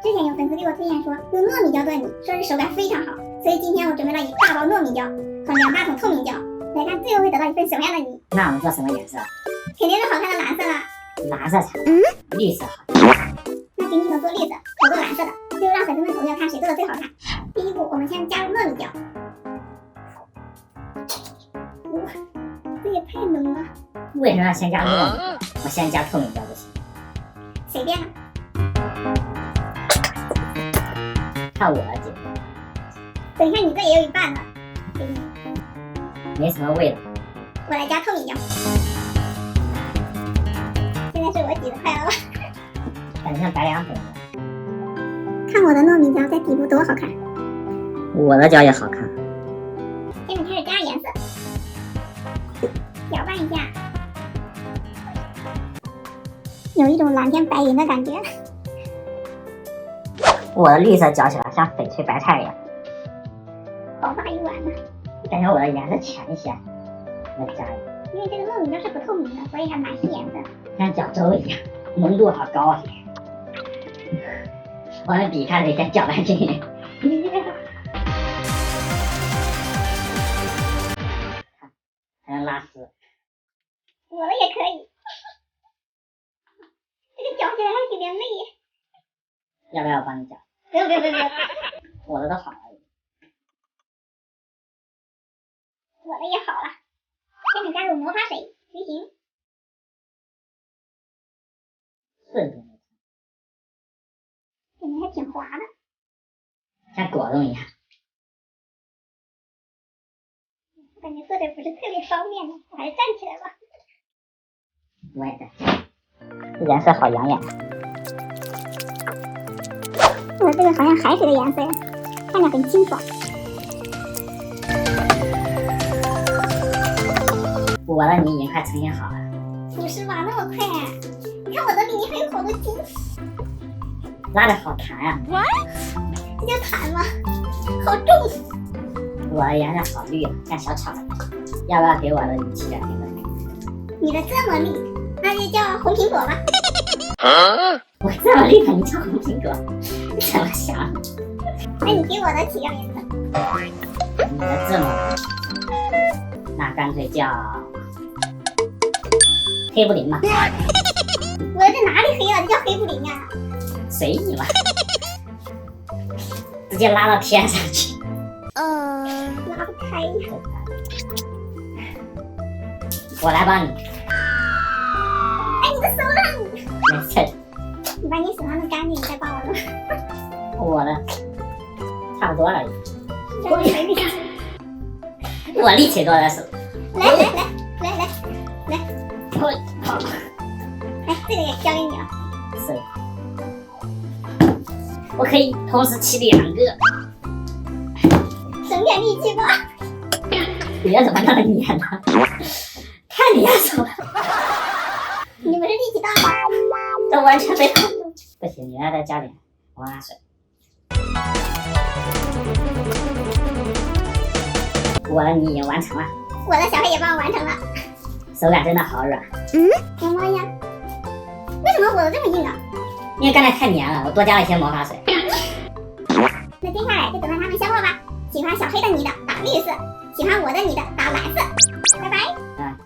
之前有粉丝给我推荐说用糯米胶做米，说是手感非常好，所以今天我准备了一大包糯米胶和2大桶透明胶，来看最后会得到一份什么样的泥。那我们做什么颜色？肯定是好看的蓝色啦。蓝色差不多，绿色好。那给你们做绿色，我做蓝色的，最后让粉丝们投票看谁做的最好看。第一步，我们先加入糯米胶。哇，这也太浓了。为什么要先加糯米？我先加透明胶就行。随便了。看我的姐，等一下你这也有一半了，给你。没什么味道。我来加透明胶。现在是我挤的快了吧？感觉像白凉粉一样。看我的糯米胶在底部多好看。我的胶也好看。下面开始加颜色，搅拌一下，有一种蓝天白云的感觉。我的绿色搅起来像翡翠白菜一样，好大一碗呢。感觉我的颜色浅一些。再加一点，因为这个糯米胶是不透明的，所以还蛮吸颜色。像搅粥一样，浓度好高啊！我的笔看得先搅拌均匀。还能拉丝。我的也可以。这个搅起来还有点累。要不要我帮你搅？不用。我的都好了。我的也好了。下面加入魔法水，矩形。顺着那个，感觉还挺滑的。像果冻一样。我感觉坐着不是特别方便的，我还是站起来吧。我也在。这颜色好养眼。我这个好像海水的颜色呀，看着很清爽。我的泥已经快成型好了。不是吧，那么快？你看我的里面还有好多筋，拉的好弹呀！这叫弹吗？好重。我的颜色好绿啊，像小草。要不要给我的泥起点名字？你的这么绿，那就叫红苹果吧。我这么绿的，你叫红苹果？怎么想？那你给我的起个名字。你的这么绿，那干脆叫黑布林吧。我这哪里黑了？这叫黑布林啊？随意吧，直接拉到天上去。拉不开呀。我来帮你。哎，你的手冷。没事。你把你手上弄干净，你再帮我弄。我的差不多了。这里没力气。我力气多的手。来，好，来，这个也交给你了。是。我可以同时起2个。省点力气吧。别怎么那么黏呢？太黏手了。你不是力气大吗？这完全没控制。不行，你要再加点魔法水。我的泥已经完成了。我的小黑也帮我完成了。手感真的好软。什么呀？为什么我的这么硬啊？因为刚才太黏了，我多加了一些魔法水。那接下来就等待他们消化吧。喜欢小黑的泥的打绿色，喜欢我的泥的打蓝色。拜拜。